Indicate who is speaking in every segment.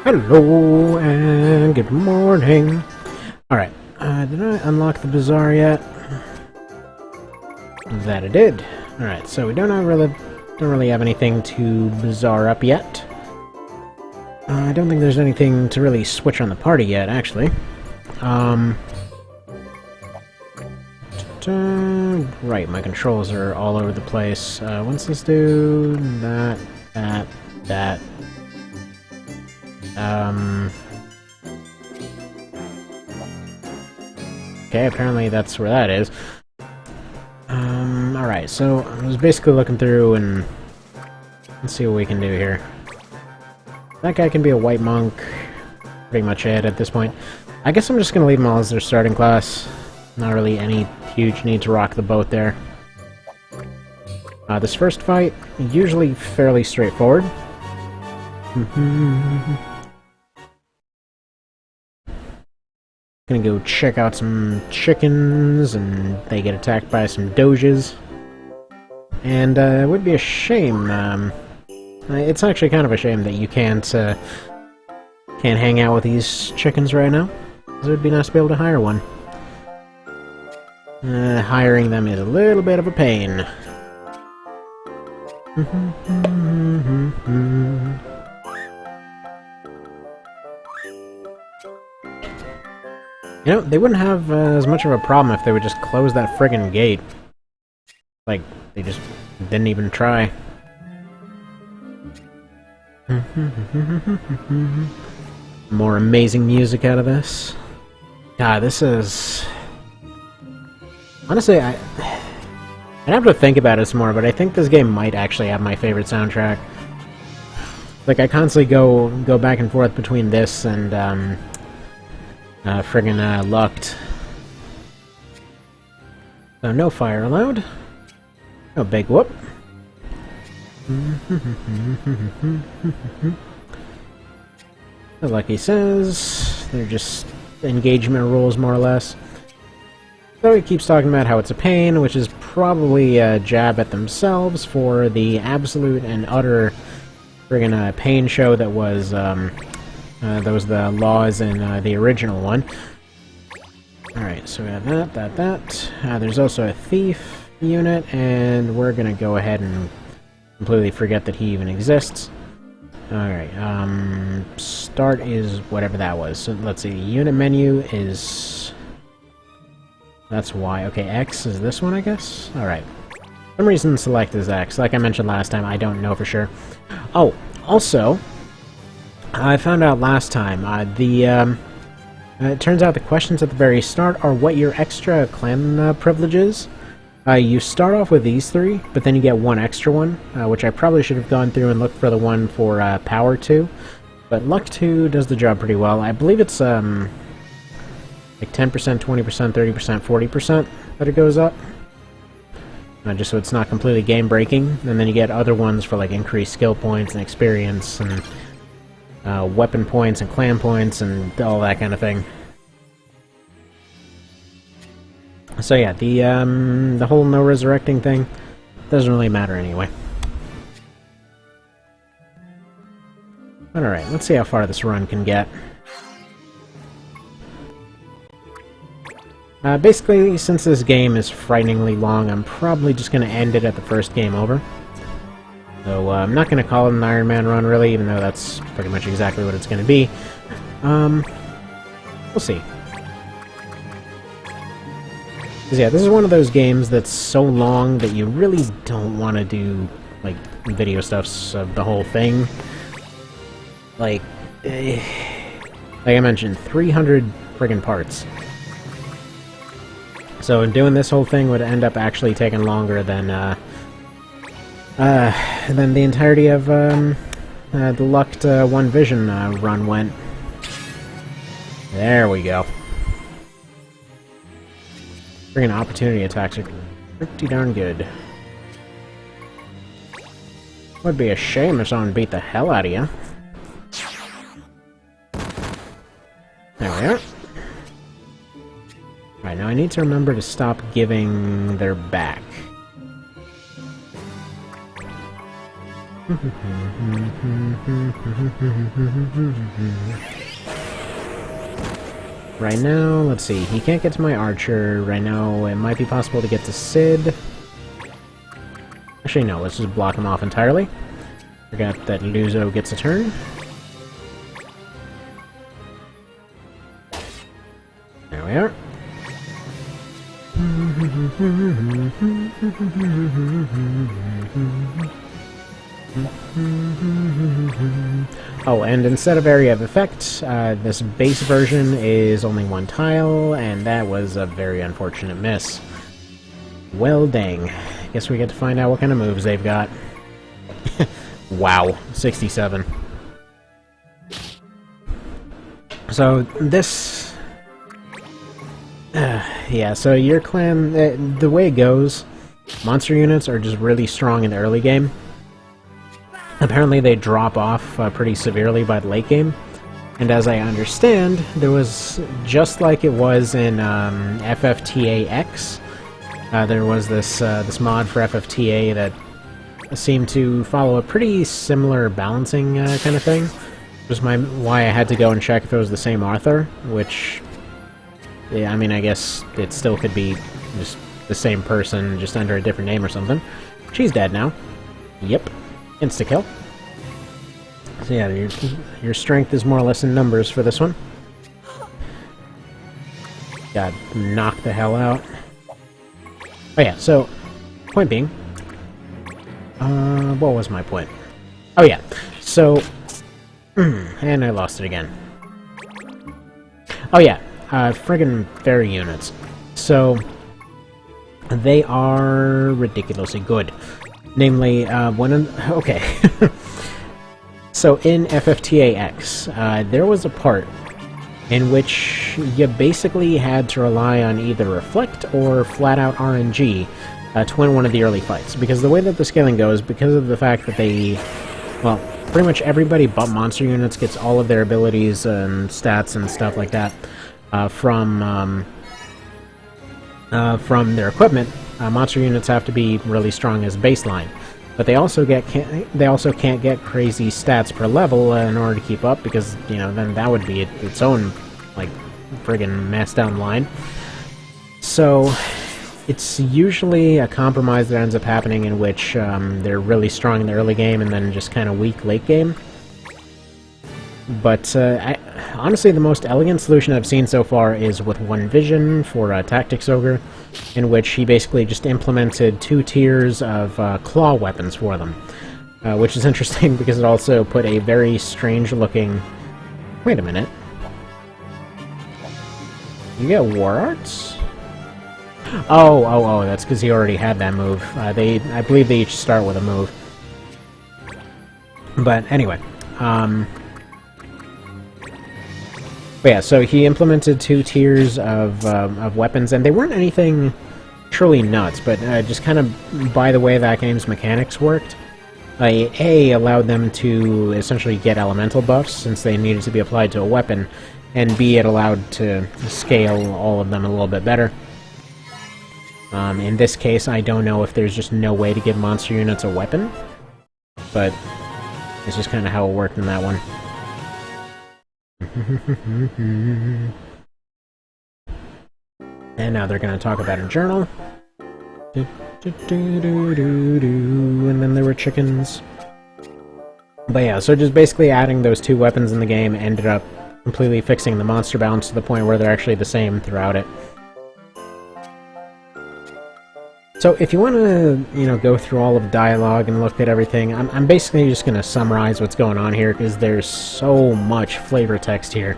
Speaker 1: Hello and good morning. Alright, did I unlock the bazaar yet? That I did. Alright, so we don't really have anything to bazaar up yet. I don't think there's anything to really switch on the party yet, actually. Right, my controls are all over the place. What's this do? That. Okay, apparently that's where that is. Alright, so I was basically looking through and let's see what we can do here. That guy can be a white monk. Pretty much it at this point. I guess I'm just gonna leave them all as their starting class. Not really any huge need to rock the boat there. This first fight, usually fairly straightforward. Gonna go check out some chickens, and they get attacked by some doges. And it would be a shame, it's actually kind of a shame that you can't hang out with these chickens right now. It would be nice to be able to hire one. Hiring them is a little bit of a pain. You know, they wouldn't have as much of a problem if they would just close that friggin' gate. Like, they just didn't even try. More amazing music out of this. God, this is... Honestly, I'd have to think about it some more, but I think this game might actually have my favorite soundtrack. Like, I constantly go back and forth between this and, friggin' Lucked. So no fire allowed. No big whoop. Like he says, they're just engagement rules, more or less. So he keeps talking about how it's a pain, which is probably a jab at themselves for the absolute and utter friggin' pain show that was the laws in the original one. Alright, so we have that. There's also a thief unit, and we're gonna go ahead and completely forget that he even exists. Alright, start is whatever that was. So let's see, unit menu is... That's Y. Okay, X is this one, I guess? Alright. For some reason select is X. Like I mentioned last time, I don't know for sure. Oh, also... I found out last time, it turns out the questions at the very start are what your extra clan privilege is. You start off with these three, but then you get one extra one, which I probably should have gone through and looked for the one for Power 2. But Luck 2 does the job pretty well. I believe it's like 10%, 20%, 30%, 40% that it goes up. Just so it's not completely game-breaking. And then you get other ones for like increased skill points and experience and weapon points and clan points and all that kind of thing. So yeah, the whole no resurrecting thing doesn't really matter anyway. Alright, let's see how far this run can get. Basically, since this game is frighteningly long, I'm probably just going to end it at the first game over. So, I'm not going to call it an Ironman run, really, even though that's pretty much exactly what it's going to be. We'll see. Because, yeah, this is one of those games that's so long that you really don't want to do, like, video stuffs of the whole thing. Like I mentioned, 300 friggin' parts. So doing this whole thing would end up actually taking longer than the entirety of the Lucked One Vision run went. There we go. Friggin' opportunity attacks are pretty darn good. Would be a shame if someone beat the hell out of you. There we are. Right, now I need to remember to stop giving their back. Right now, let's see, he can't get to my archer. Right now, it might be possible to get to Sid. Actually, no, let's just block him off entirely. Forgot that Luzo gets a turn. There we are. Oh, and instead of area of effect, this base version is only one tile, and that was a very unfortunate miss. Well, dang. Guess we get to find out what kind of moves they've got. Wow, 67. So, this... yeah, so your clan, the way it goes, monster units are just really strong in the early game. Apparently they drop off pretty severely by the late game. And as I understand, there was, just like it was in FFTA2, there was this mod for FFTA that seemed to follow a pretty similar balancing kind of thing. Which is why I had to go and check if it was the same author, which, yeah, I mean, I guess it still could be just the same person, just under a different name or something. She's dead now. Yep. Insta-kill. So yeah, your strength is more or less in numbers for this one. Got knocked the hell out. Oh yeah, so, point being... what was my point? Oh yeah, so... and I lost it again. Oh yeah, friggin' fairy units. So, they are ridiculously good. Namely, okay. So in FFTA2, there was a part in which you basically had to rely on either Reflect or flat-out RNG to win one of the early fights. Because the way that the scaling goes, because of the fact that they... well, pretty much everybody but monster units gets all of their abilities and stats and stuff like that from their equipment. Monster units have to be really strong as baseline. But they also can't get crazy stats per level in order to keep up, because, you know, then that would be its own, like, friggin' mess down the line. So, it's usually a compromise that ends up happening in which they're really strong in the early game and then just kind of weak late game. But, honestly, the most elegant solution I've seen so far is with One Vision for Tactics Ogre, in which he basically just implemented 2 tiers of claw weapons for them. Which is interesting because it also put a very strange-looking... Wait a minute. You get War Arts? Oh, that's because he already had that move. I believe they each start with a move. But anyway, but yeah, so he implemented 2 tiers of weapons, and they weren't anything truly nuts, but just kind of by the way that game's mechanics worked, A, allowed them to essentially get elemental buffs, since they needed to be applied to a weapon, and B, it allowed to scale all of them a little bit better. In this case, I don't know if there's just no way to give monster units a weapon, but it's just kind of how it worked in that one. And now they're going to talk about a journal. And then there were chickens. But yeah, so just basically adding those 2 weapons in the game ended up completely fixing the monster balance to the point where they're actually the same throughout it. So if you want to, you know, go through all of the dialogue and look at everything, I'm basically just going to summarize what's going on here, because there's so much flavor text here.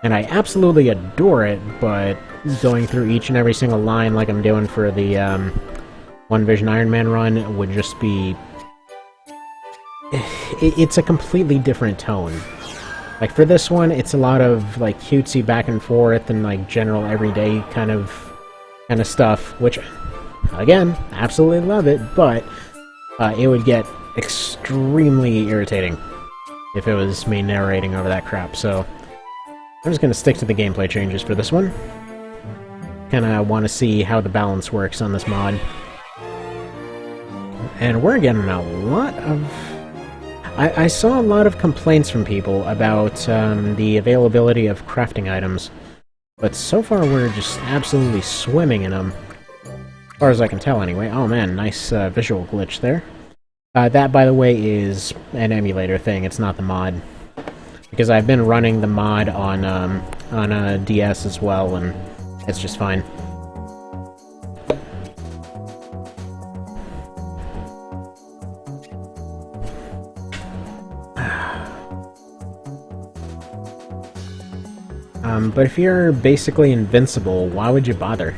Speaker 1: And I absolutely adore it, but going through each and every single line like I'm doing for the One Vision Ironman run would just be... It's a completely different tone. Like, for this one, it's a lot of, like, cutesy back and forth and, like, general everyday kind of stuff, which... Again, absolutely love it, but it would get extremely irritating if it was me narrating over that crap, so I'm just going to stick to the gameplay changes for this one. Kinda want to see how the balance works on this mod. And we're getting a lot of I saw a lot of complaints from people about the availability of crafting items, but so far we're just absolutely swimming in them. As far as I can tell, anyway. Oh man, nice visual glitch there. That, by the way, is an emulator thing, it's not the mod. Because I've been running the mod on a DS as well, and it's just fine. But if you're basically invincible, why would you bother?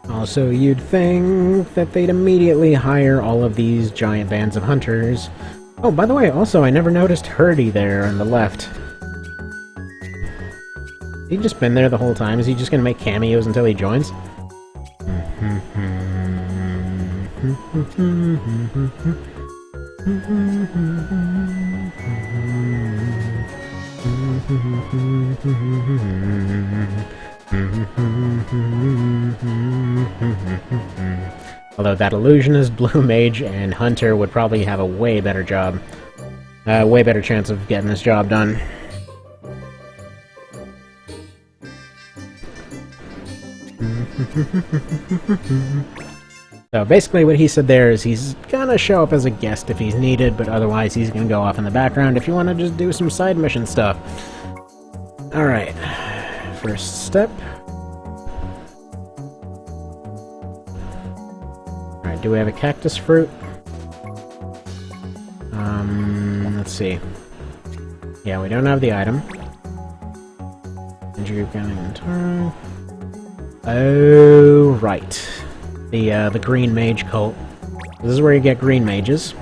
Speaker 1: Also, you'd think that they'd immediately hire all of these giant bands of hunters. Oh, by the way, also, I never noticed Hurdy there on the left. Has he just been there the whole time? Is he just gonna make cameos until he joins? Although that illusionist, Blue Mage, and Hunter would probably have a way better job. Way better chance of getting this job done. So basically what he said there is he's gonna show up as a guest if he's needed, but otherwise he's gonna go off in the background if you want to just do some side mission stuff. Alright, first step. Alright, do we have a cactus fruit? Let's see. Yeah, we don't have the item. Oh, right. The green mage cult. This is where you get green mages.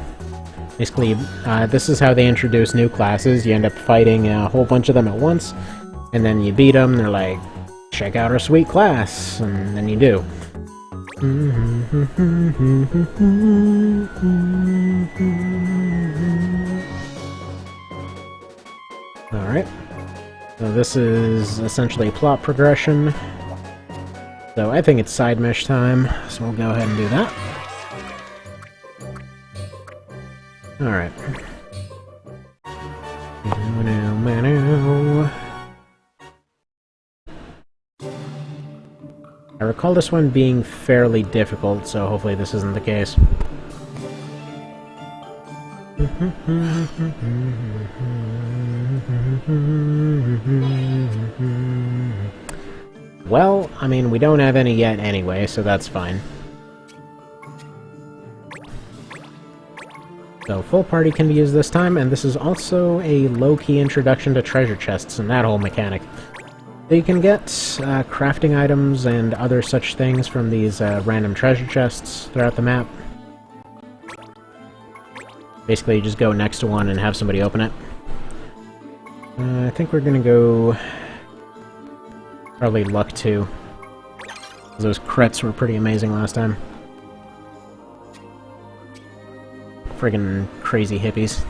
Speaker 1: Basically, this is how they introduce new classes. You end up fighting a whole bunch of them at once, and then you beat them, and they're like, check out our sweet class, and then you do. Alright. So this is essentially plot progression. So I think it's side mesh time, so we'll go ahead and do that. Alright. I recall this one being fairly difficult, so hopefully this isn't the case. Well, I mean, we don't have any yet anyway, so that's fine. So, full party can be used this time, and this is also a low-key introduction to treasure chests and that whole mechanic. So you can get crafting items and other such things from these random treasure chests throughout the map. Basically, you just go next to one and have somebody open it. I think we're gonna go... probably luck 2. Those crits were pretty amazing last time. Friggin' crazy hippies.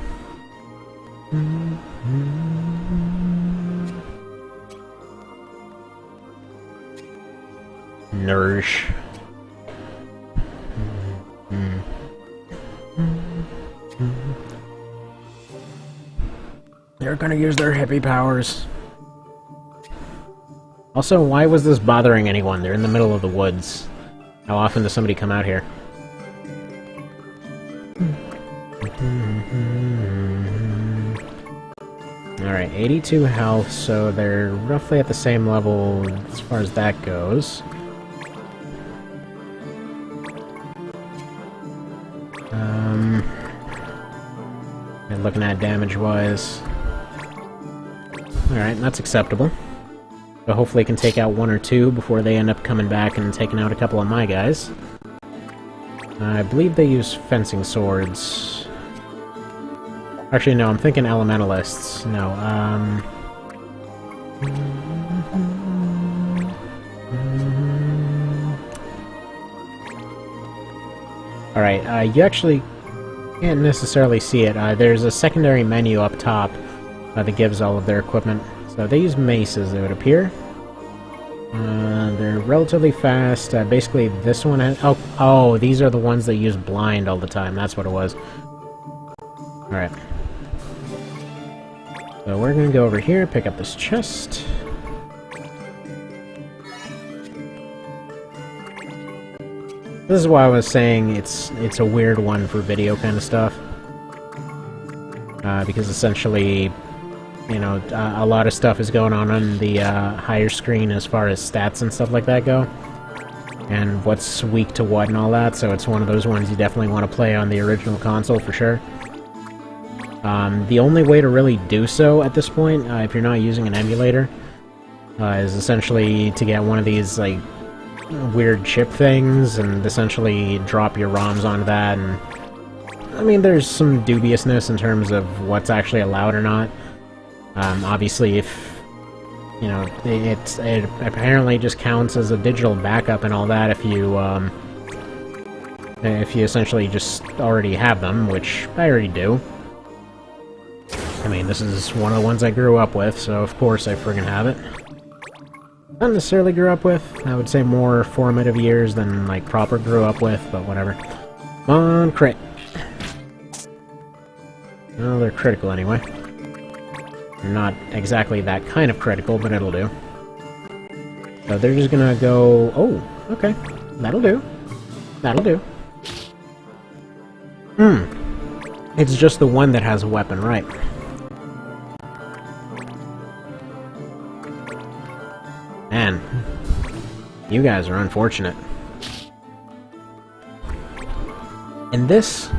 Speaker 1: Nourish. They're gonna use their hippie powers. Also, why was this bothering anyone? They're in the middle of the woods. How often does somebody come out here? Alright, 82 health, so they're roughly at the same level as far as that goes. And looking at damage-wise... Alright, that's acceptable. So hopefully can take out 1 or 2 before they end up coming back and taking out a couple of my guys. I believe they use fencing swords. Actually, no, I'm thinking elementalists. No, Alright, you actually can't necessarily see it. There's a secondary menu up top that gives all of their equipment. So they use maces, it would appear. They're relatively fast. Basically, this one has... Oh, these are the ones that use blind all the time. That's what it was. Alright. So we're gonna go over here, pick up this chest. This is why I was saying it's a weird one for video kind of stuff. Because essentially, you know, a lot of stuff is going on the higher screen as far as stats and stuff like that go. And what's weak to what and all that, so it's one of those ones you definitely want to play on the original console for sure. The only way to really do so at this point, if you're not using an emulator, is essentially to get one of these, like, weird chip things and essentially drop your ROMs onto that. And I mean, there's some dubiousness in terms of what's actually allowed or not. Obviously, if, you know, it apparently just counts as a digital backup and all that if you essentially just already have them, which I already do. I mean, this is one of the ones I grew up with, so of course I friggin' have it. Not necessarily grew up with. I would say more formative years than, like, proper grew up with, but whatever. Come on, crit. Well, they're critical anyway. Not exactly that kind of critical, but it'll do. So they're just gonna go... Oh, okay. That'll do. That'll do. It's just the one that has a weapon, right. Man, you guys are unfortunate. And this,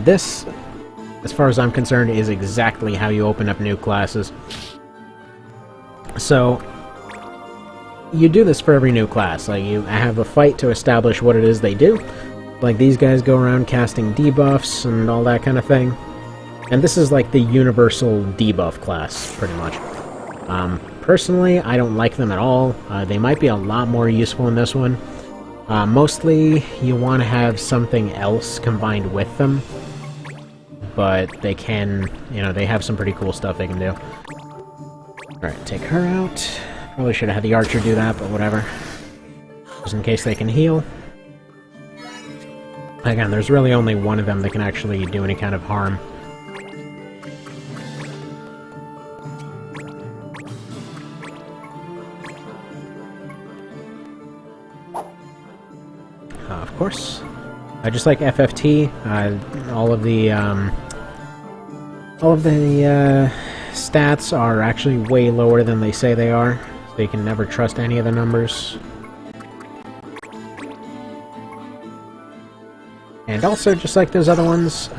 Speaker 1: as far as I'm concerned, is exactly how you open up new classes. So, you do this for every new class. Like, you have a fight to establish what it is they do. Like, these guys go around casting debuffs and all that kind of thing. And this is like the universal debuff class, pretty much. Personally, I don't like them at all. They might be a lot more useful in this one. Mostly, you want to have something else combined with them. But they can, you know, they have some pretty cool stuff they can do. Alright, take her out. Probably should have had the archer do that, but whatever. Just in case they can heal. Again, there's really only one of them that can actually do any kind of harm. Of course. Just like FFT, all of the stats are actually way lower than they say they are, so you can never trust any of the numbers. And also, just like those other ones,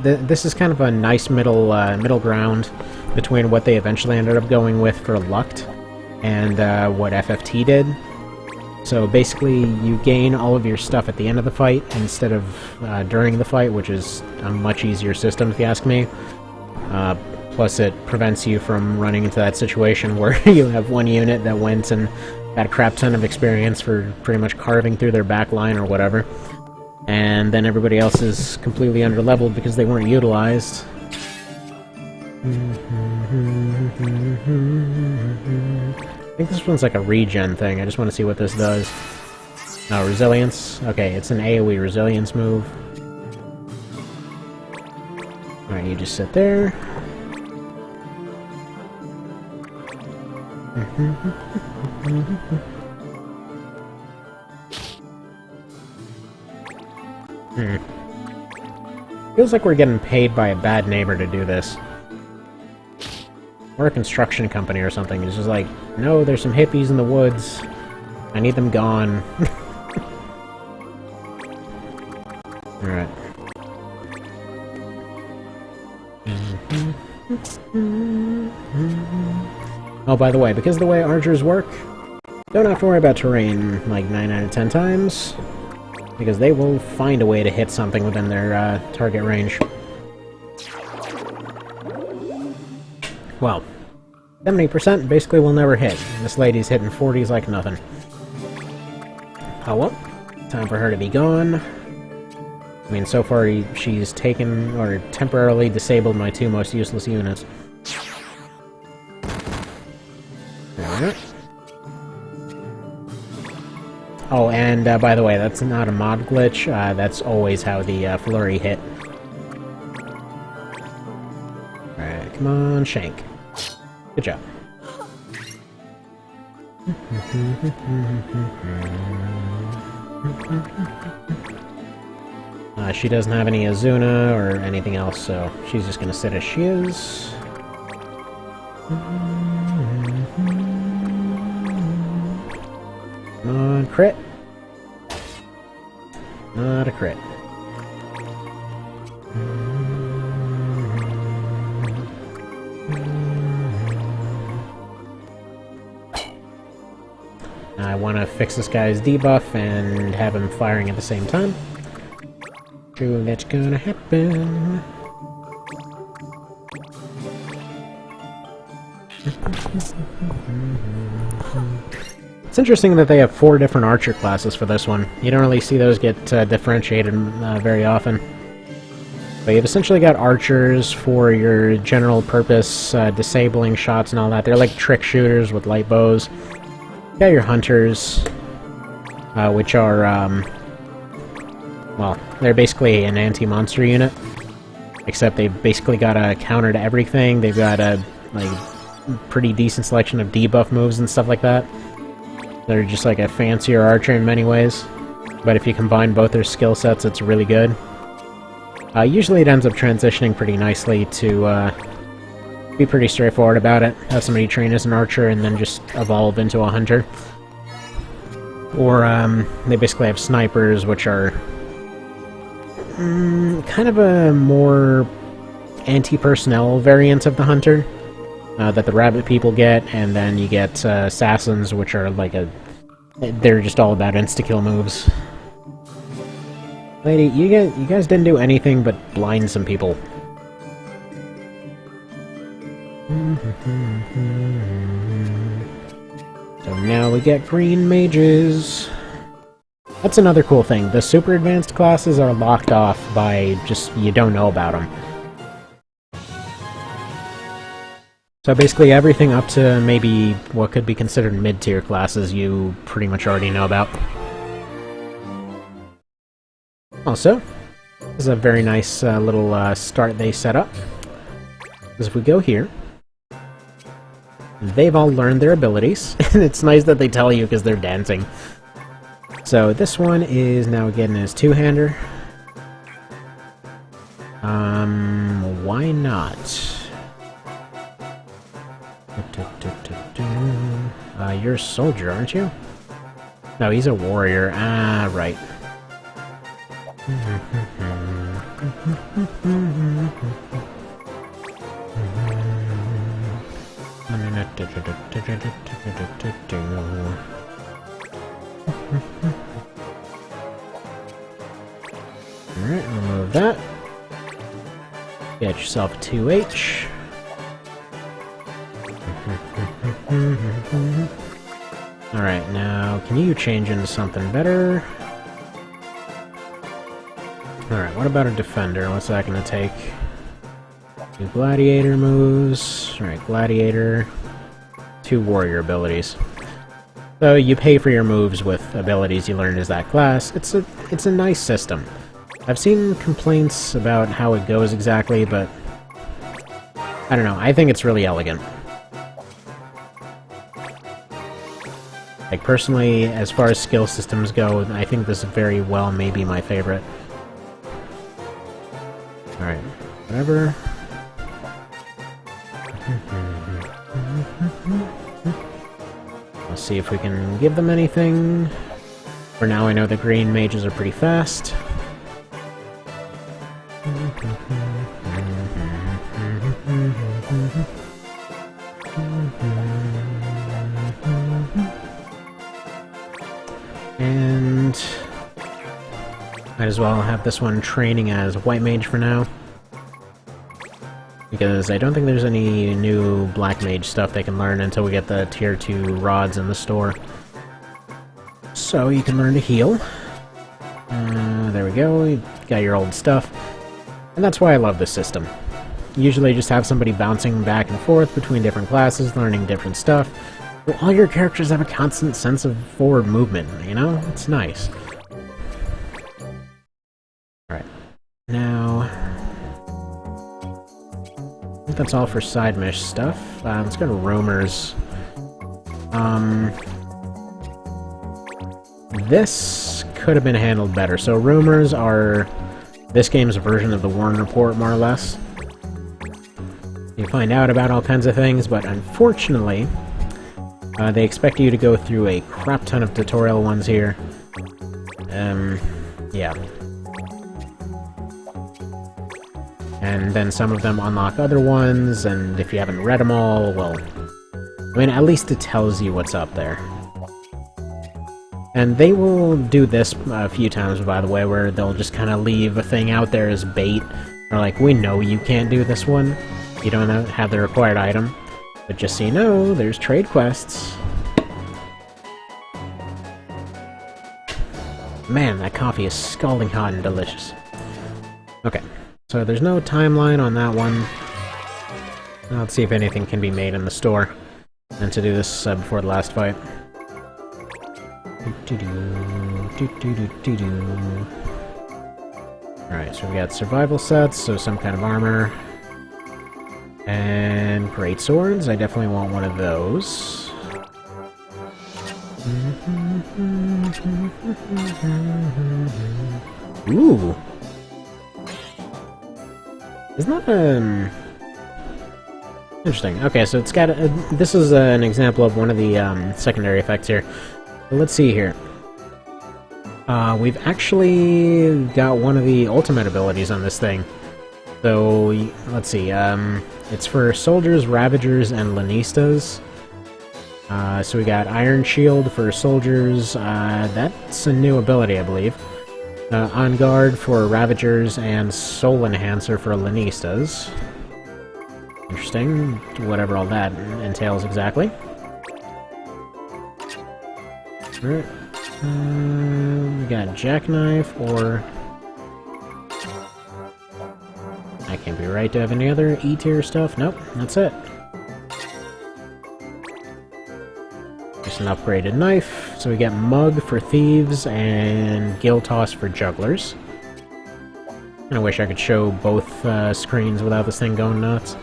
Speaker 1: this is kind of a nice middle ground between what they eventually ended up going with for Lucht and what FFT did. So basically, you gain all of your stuff at the end of the fight instead of during the fight, which is a much easier system if you ask me. Plus it prevents you from running into that situation where you have one unit that went and got a crap ton of experience for pretty much carving through their back line or whatever. And then everybody else is completely underleveled because they weren't utilized. I think this one's like a regen thing. I just want to see what this does. Oh, resilience. Okay, it's an AoE resilience move. Alright, you just sit there. Feels like we're getting paid by a bad neighbor to do this. Or a construction company or something. It's just like, no, there's some hippies in the woods. I need them gone. Alright. Oh, by the way, because of the way archers work, don't have to worry about terrain like 9 out of 10 times. Because they will find a way to hit something within their target range. Well, 70% basically will never hit. This lady's hitting 40s like nothing. Oh well, time for her to be gone. I mean, so far she's taken, or temporarily disabled my two most useless units. Alright. Oh, and by the way, that's not a mod glitch. That's always how the flurry hit. Alright, come on, Shank. Good job. She doesn't have any Azuna or anything else, so she's just gonna sit as she is. Come on, crit. Not a crit. I want to fix this guy's debuff and have him firing at the same time. True, that's gonna happen. It's interesting that they have 4 different archer classes for this one. You don't really see those get differentiated very often. But you've essentially got archers for your general purpose, disabling shots and all that. They're like trick shooters with light bows. You got your hunters, which are, well, they're basically an anti-monster unit. Except they've basically got a counter to everything. They've got a, like, pretty decent selection of debuff moves and stuff like that. They're just like a fancier archer in many ways, but if you combine both their skill sets, it's really good. Usually it ends up transitioning pretty nicely to be pretty straightforward about it. Have somebody train as an archer and then just evolve into a hunter. Or they basically have snipers, which are kind of a more anti-personnel variant of the hunter. That the rabbit people get, and then you get assassins, which are like they're just all about insta-kill moves. Lady, you guys didn't do anything but blind some people. So now we get green mages. That's another cool thing. The super advanced classes are locked off by just you don't know about them. So basically everything up to maybe what could be considered mid-tier classes you pretty much already know about. Also, this is a very nice little start they set up. Because if we go here, they've all learned their abilities, and it's nice that they tell you because they're dancing. So this one is now getting his two-hander. Why not? You're a soldier, aren't you? No, he's a warrior. Ah, right. Alright, remove that. Get yourself a 2H. Alright, now, can you change into something better? Alright, what about a defender? What's that gonna take? 2 gladiator moves. Alright, gladiator. 2 warrior abilities. So you pay for your moves with abilities you learned as that class. It's a nice system. I've seen complaints about how it goes exactly, but I don't know, I think it's really elegant. Like, personally, as far as skill systems go, I think this very well may be my favorite. Alright, whatever. Let's see if we can give them anything. For now, I know the green mages are pretty fast. And might as well have this one training as white mage for now. Because I don't think there's any new black mage stuff they can learn until we get the tier 2 rods in the store. So you can learn to heal. There we go, you got your old stuff. And that's why I love this system. Usually just have somebody bouncing back and forth between different classes, learning different stuff. Well, all your characters have a constant sense of forward movement, you know? It's nice. Alright. Now... I think that's all for side mesh stuff. Let's go to rumors. This could have been handled better. So rumors are this game's version of the Warren Report, more or less. You find out about all kinds of things, but unfortunately, they expect you to go through a crap ton of tutorial ones here. Yeah. And then some of them unlock other ones, and if you haven't read them all, well... I mean, at least it tells you what's up there. And they will do this a few times, by the way, where they'll just kind of leave a thing out there as bait. They're like, we know you can't do this one. You don't have the required item. But just so you know, there's trade quests. Man, that coffee is scalding hot and delicious. Okay, so there's no timeline on that one. Let's see if anything can be made in the store. And to do this before the last fight. Alright, so we got survival sets, so some kind of armor. And great swords. I definitely want one of those. Ooh! Isn't that, interesting. Okay, so it's got this is an example of one of the secondary effects here. So let's see here. We've actually got one of the ultimate abilities on this thing. So let's see. It's for soldiers, ravagers, and lanistas. So we got Iron Shield for soldiers. That's a new ability, I believe. On Guard for ravagers, and Soul Enhancer for lanistas. Interesting, whatever all that entails exactly. Alright. We got Jackknife, or... I can't be right to have any other E-tier stuff. Nope, that's it. Just an upgraded knife. So we get Mug for thieves, and Gill Toss for jugglers. I wish I could show both screens without this thing going nuts.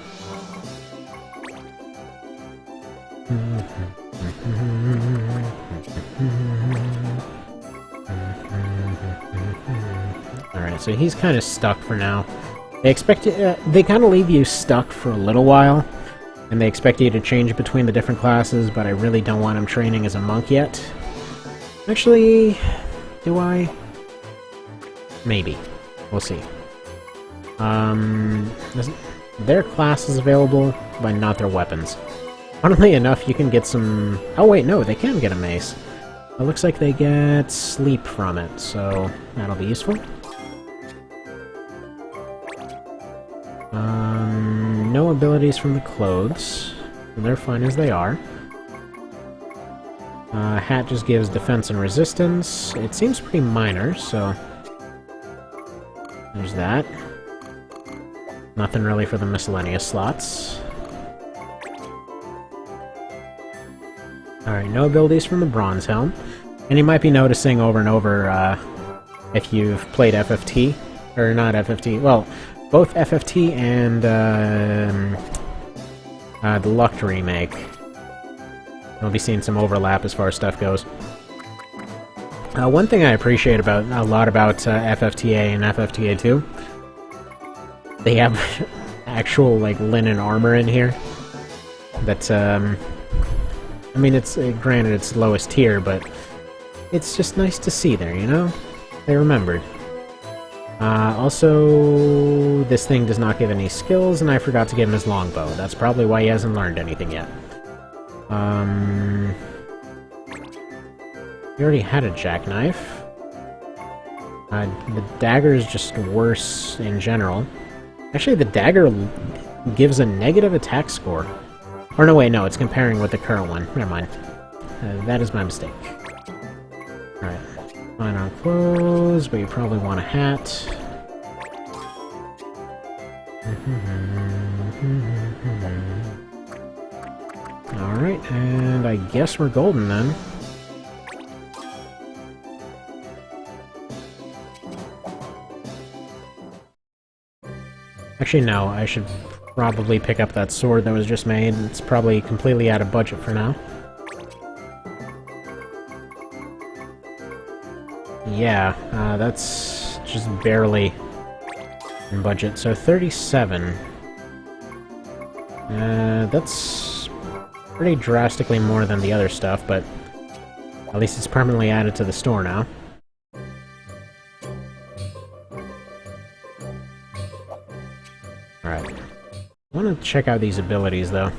Speaker 1: Alright, so he's kind of stuck for now. They expect you, they kind of leave you stuck for a little while, and they expect you to change between the different classes, but I really don't want him training as a monk yet. Actually, do I? Maybe. We'll see. Their class is available, but not their weapons. Funnily enough, you can get some... Oh wait, no, they can get a mace. It looks like they get sleep from it, so that'll be useful. No abilities from the clothes. They're fine as they are. Hat just gives defense and resistance. It seems pretty minor, so... There's that. Nothing really for the miscellaneous slots. Alright, no abilities from the Bronze Helm. And you might be noticing over and over, if you've played FFT, or not FFT, well, both FFT and the Lucked remake. We'll be seeing some overlap as far as stuff goes. One thing I appreciate a lot about FFTA and FFTA2, they have actual, like, linen armor in here. That's, I mean, it's, granted, it's lowest tier, but it's just nice to see there, you know? They remembered. Also, this thing does not give any skills, and I forgot to give him his longbow. That's probably why he hasn't learned anything yet. He already had a jackknife. The dagger is just worse in general. Actually, the dagger gives a negative attack score. Or no, wait, no, it's comparing with the current one. Never mind. That is my mistake. Alright. Fine on clothes, but you probably want a hat. Alright, and I guess we're golden then. Actually, no, I should probably pick up that sword that was just made. It's probably completely out of budget for now. Yeah, that's just barely in budget. So 37. That's pretty drastically more than the other stuff, but at least it's permanently added to the store now. Alright. I want to check out these abilities, though.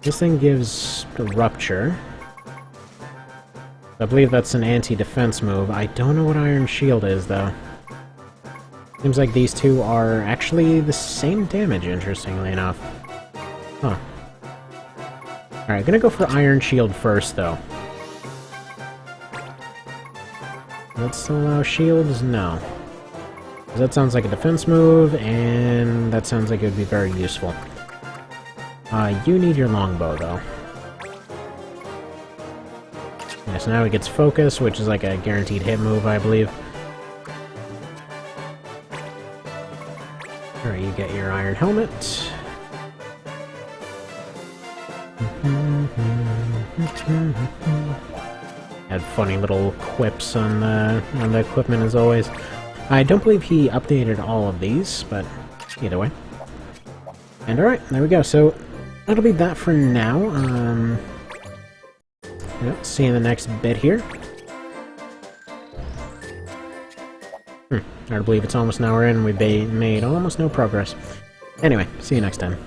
Speaker 1: This thing gives the Rupture. I believe that's an anti-defense move. I don't know what Iron Shield is, though. Seems like these two are actually the same damage, interestingly enough. Huh. Alright, gonna go for Iron Shield first, though. Let's allow shields? No. That sounds like a defense move, and that sounds like it would be very useful. You need your longbow, though. Yeah, so now he gets focus, which is like a guaranteed hit move, I believe. Alright, you get your iron helmet. Had funny little quips on the equipment, as always. I don't believe he updated all of these, but either way. And alright, there we go. So, that'll be that for now. Yeah, see you in the next bit here. Hard to believe it's almost an hour in, we've made almost no progress. Anyway, see you next time.